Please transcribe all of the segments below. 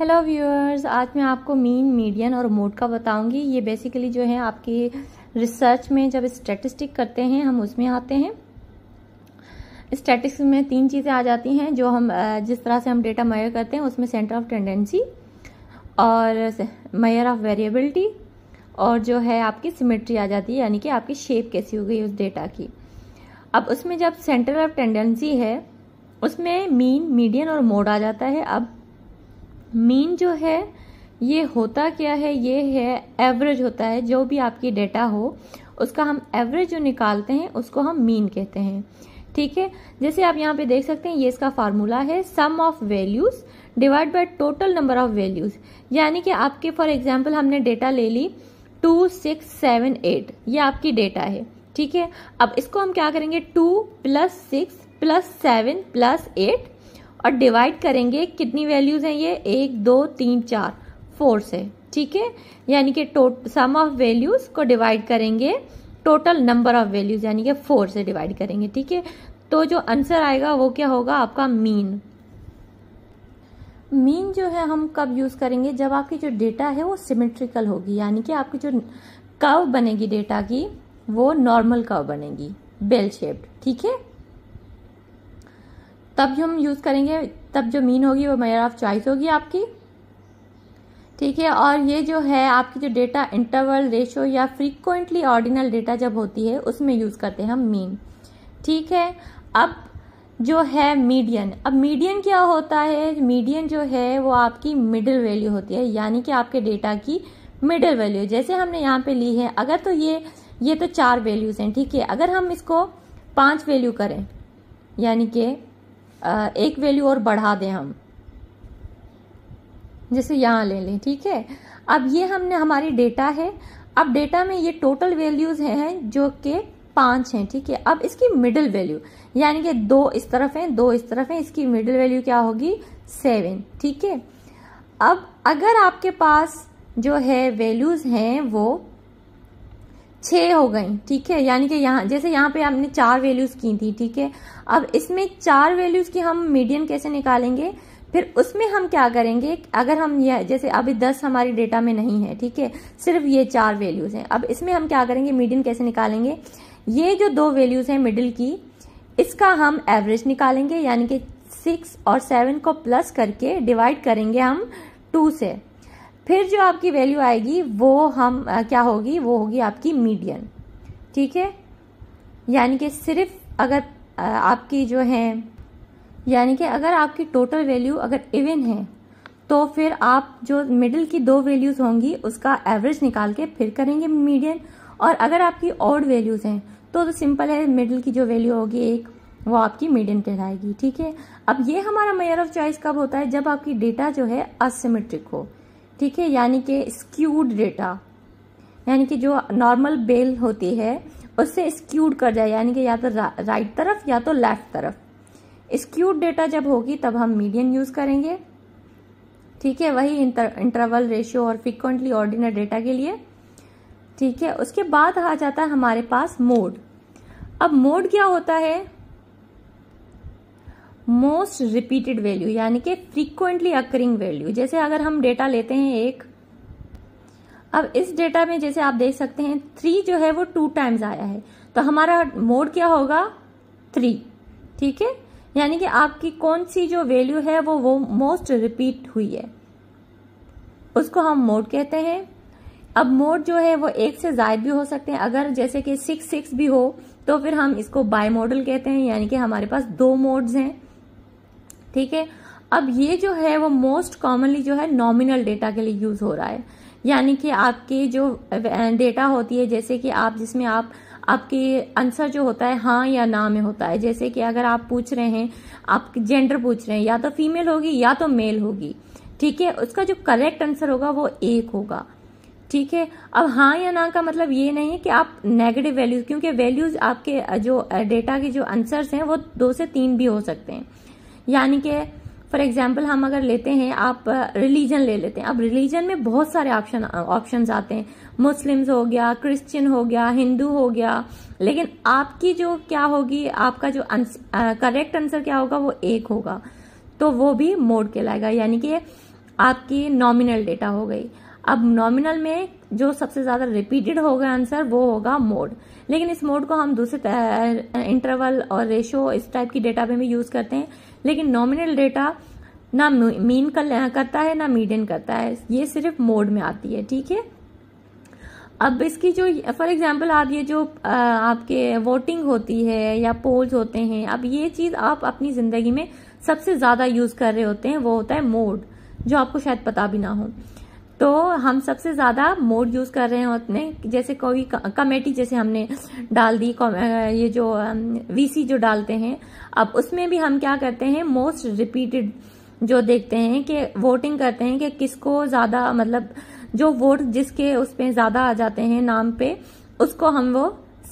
Hello viewers, आज मैं आपको मीन, मीडियन और मोड का बताऊंगी। ये बेसिकली जो है आपकी रिसर्च में जब स्टैटिस्टिक करते हैं हम उसमें आते हैं। स्टैटिस्टिक्स में तीन चीज़ें आ जाती हैं जो हम जिस तरह से हम डेटा मेजर करते हैं उसमें सेंटर ऑफ टेंडेंसी और मेजर ऑफ वेरिएबिलिटी और जो है आपकी सिमेट्री आ जाती है, यानी कि आपकी शेप कैसी हो गई उस डेटा की। अब उसमें जब सेंटर ऑफ टेंडेंसी है उसमें मीन, मीडियन और मोड आ जाता है। अब मीन जो है ये होता क्या है, ये है एवरेज होता है। जो भी आपकी डेटा हो उसका हम एवरेज जो निकालते हैं उसको हम मीन कहते हैं। ठीक है, जैसे आप यहाँ पे देख सकते हैं ये इसका फार्मूला है, sum of values divide by total number of values. यानी कि आपके फॉर एग्जांपल हमने डेटा ले ली 2, 6, 7, 8, ये आपकी डेटा है। ठीक है, अब इसको हम क्या करेंगे 2 + 6 + 7 + 8 और डिवाइड करेंगे। कितनी वैल्यूज हैं ये 1, 2, 3, 4, 4 से। ठीक है, यानी कि सम ऑफ वैल्यूज को डिवाइड करेंगे टोटल नंबर ऑफ वैल्यूज यानी कि 4 से डिवाइड करेंगे। ठीक है, तो जो आंसर आएगा वो क्या होगा आपका मीन। मीन जो है हम कब यूज करेंगे, जब आपकी जो डेटा है वो सिमेट्रिकल होगी, यानी कि आपकी जो कर्व बनेगी डेटा की वो नॉर्मल कर्व बनेगी, बेल शेप्ड। ठीक है, तब हम यूज करेंगे, तब जो मीन होगी वो मेजर ऑफ चॉइस होगी आपकी। ठीक है, और ये जो है आपकी जो डेटा इंटरवल, रेशो या फ्रीक्वेंटली ऑर्डिनल डेटा जब होती है उसमें यूज करते हैं हम मीन। ठीक है, अब जो है मीडियन। अब मीडियन क्या होता है, मीडियन जो है वो आपकी मिडिल वैल्यू होती है, यानी कि आपके डेटा की मिडिल वैल्यू। जैसे हमने यहाँ पे ली है, अगर तो ये तो 4 वैल्यूज हैं। ठीक है, अगर हम इसको 5 वैल्यू करें यानी कि एक वैल्यू और बढ़ा दें हम, जैसे यहाँ ले लें। ठीक है, अब ये हमने हमारी डेटा है। अब डेटा में ये टोटल वैल्यूज हैं जो कि 5 हैं। ठीक है, अब इसकी मिडिल वैल्यू यानी कि 2 इस तरफ है, 2 इस तरफ है, इसकी मिडिल वैल्यू क्या होगी 7। ठीक है, अब अगर आपके पास जो है वैल्यूज हैं वो 6 हो गई। ठीक है, यानी कि यहाँ जैसे यहाँ पे हमने 4 वैल्यूज की थी। ठीक है, अब इसमें 4 वैल्यूज की हम मीडियन कैसे निकालेंगे, फिर उसमें हम क्या करेंगे, अगर हम ये जैसे अभी 10 हमारी डेटा में नहीं है। ठीक है, सिर्फ ये 4 वैल्यूज हैं। अब इसमें हम क्या करेंगे, मीडियन कैसे निकालेंगे, ये जो 2 वैल्यूज हैं मिडिल की इसका हम एवरेज निकालेंगे, यानी कि 6 और 7 को प्लस करके डिवाइड करेंगे हम 2 से। फिर जो आपकी वैल्यू आएगी वो हम क्या होगी, वो होगी आपकी मीडियन। ठीक है, यानी कि सिर्फ अगर आपकी जो है, यानी कि अगर आपकी टोटल वैल्यू अगर इवन है तो फिर आप जो मिडिल की 2 वैल्यूज होंगी उसका एवरेज निकाल के फिर करेंगे मीडियन। और अगर आपकी ऑड वैल्यूज हैं तो सिंपल है, मिडिल की जो वैल्यू होगी 1 वो आपकी मीडियन कहलाएगी। ठीक है, अब ये हमारा मेजर ऑफ चॉइस कब होता है, जब आपकी डेटा जो है असिमेट्रिक हो। ठीक है, यानी कि स्क्यूड डेटा, यानी कि जो नॉर्मल बेल होती है उससे स्क्यूड कर जाए, यानी कि या तो राइट तरफ या तो लेफ्ट तरफ। स्क्यूड डेटा जब होगी तब हम मीडियन यूज करेंगे। ठीक है, वही इंटरवल, रेशियो और फ्रीक्वेंटली ऑर्डिनल डेटा के लिए। ठीक है, उसके बाद आ जाता है हमारे पास मोड। अब मोड क्या होता है, मोस्ट रिपीटेड वैल्यू यानी कि फ्रीक्वेंटली अकरिंग वैल्यू। जैसे अगर हम डेटा लेते हैं एक, अब इस डेटा में जैसे आप देख सकते हैं 3 जो है वो 2 टाइम्स आया है, तो हमारा मोड क्या होगा 3। ठीक है, यानी कि आपकी कौन सी जो वैल्यू है वो मोस्ट रिपीट हुई है उसको हम मोड कहते हैं। अब मोड जो है वो 1 से ज्यादा भी हो सकते हैं, अगर जैसे कि 6 भी हो तो फिर हम इसको बाई मॉडल कहते हैं, यानी कि हमारे पास 2 मोड्स हैं। ठीक है, अब ये जो है वो मोस्ट कॉमनली जो है नॉमिनल डेटा के लिए यूज हो रहा है, यानी कि आपकी जो डेटा होती है जैसे कि आप जिसमें आपके आंसर जो होता है हाँ या ना में होता है। जैसे कि अगर आप पूछ रहे हैं, आप जेंडर पूछ रहे हैं, या तो फीमेल होगी या तो मेल होगी। ठीक है, उसका जो करेक्ट आंसर होगा वो 1 होगा। ठीक है, अब हाँ या ना का मतलब ये नहीं है कि आप नेगेटिव वैल्यूज, क्योंकि वैल्यूज आपके जो डेटा के जो आंसर्स हैं वो 2 से 3 भी हो सकते हैं। यानी कि फॉर एग्जाम्पल हम अगर लेते हैं, आप रिलीजन ले लेते हैं। अब रिलीजन में बहुत सारे ऑप्शंस आते हैं, मुस्लिम्स हो गया, क्रिश्चियन हो गया, हिंदू हो गया, लेकिन आपकी जो क्या होगी, आपका जो करेक्ट आंसर क्या होगा वो 1 होगा, तो वो भी मोड कहलाएगा। यानी कि आपकी नॉमिनल डेटा हो गई। अब नॉमिनल में जो सबसे ज्यादा रिपीटेड होगा आंसर वो होगा मोड, लेकिन इस मोड को हम दूसरे इंटरवल और रेशो इस टाइप की डेटा में भी यूज करते हैं, लेकिन नॉमिनल डेटा ना मीन करता है ना मीडियन करता है, ये सिर्फ मोड में आती है। ठीक है, अब इसकी जो फॉर एग्जांपल आप ये जो आपके वोटिंग होती है या पोल्स होते हैं, अब ये चीज आप अपनी जिंदगी में सबसे ज्यादा यूज कर रहे होते हैं, वो होता है मोड, जो आपको शायद पता भी ना हो। तो हम सबसे ज्यादा मोड यूज कर रहे होते हैं, जैसे कोई कमेटी जैसे हमने डाल दी, ये जो वीसी जो डालते हैं, अब उसमें भी हम क्या करते हैं, मोस्ट रिपीटेड जो देखते हैं कि वोटिंग करते हैं कि किसको ज्यादा, मतलब जो वोट जिसके उसपे ज्यादा आ जाते हैं नाम पे, उसको हम वो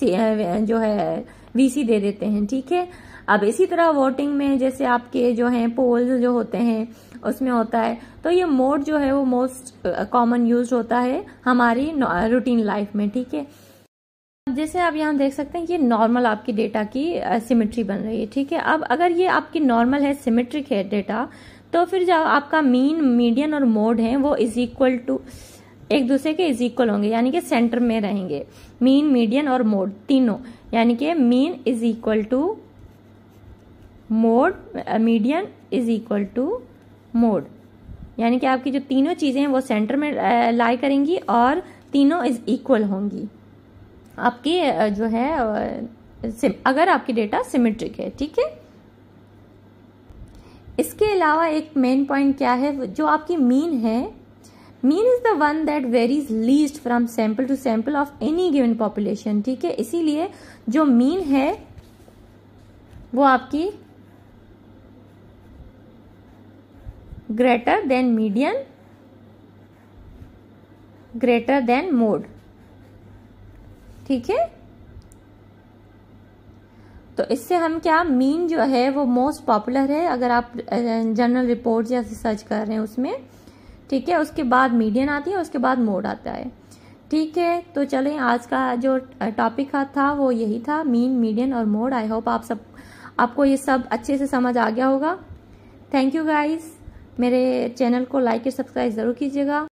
जो है वीसी दे देते हैं। ठीक है, अब इसी तरह वोटिंग में जैसे आपके जो हैं पोल्स जो होते हैं उसमें होता है, तो ये मोड जो है वो मोस्ट कॉमन यूज होता है हमारी रूटीन लाइफ में। ठीक है, जैसे आप यहाँ देख सकते हैं ये नॉर्मल आपकी डेटा की सिमेट्री बन रही है। ठीक है, अब अगर ये आपकी नॉर्मल है, सिमेट्रिक है डेटा, तो फिर जो आपका मीन, मीडियन और मोड है वो इज इक्वल टू एक दूसरे के इज इक्वल होंगे, यानी कि सेंटर में रहेंगे। मीन, मीडियन और मोड तीनों, यानी कि mean is equal to mode, median is equal to mode, यानी कि आपकी जो तीनों चीजें हैं वो सेंटर में लाई करेंगी और तीनों इज इक्वल होंगी आपकी जो है अगर आपकी डेटा सिमेट्रिक है। ठीक है, इसके अलावा एक मेन पॉइंट क्या है, जो आपकी मीन है, mean is the one that varies least from sample to sample of any given population. ठीक है, इसीलिए जो मीन है वो आपकी greater than median, greater than mode. ठीक है, तो इससे हम क्या, मीन जो है वो मोस्ट पॉपुलर है अगर आप जनरल रिपोर्ट या सर्च कर रहे हैं उसमें। ठीक है, उसके बाद मीडियन आती है, उसके बाद मोड आता है। ठीक है, तो चलें आज का जो टॉपिक था वो यही था, मीन, मीडियन और मोड। आई होप आपको ये सब अच्छे से समझ आ गया होगा। थैंक यू गाइस, मेरे चैनल को लाइक और सब्सक्राइब जरूर कीजिएगा।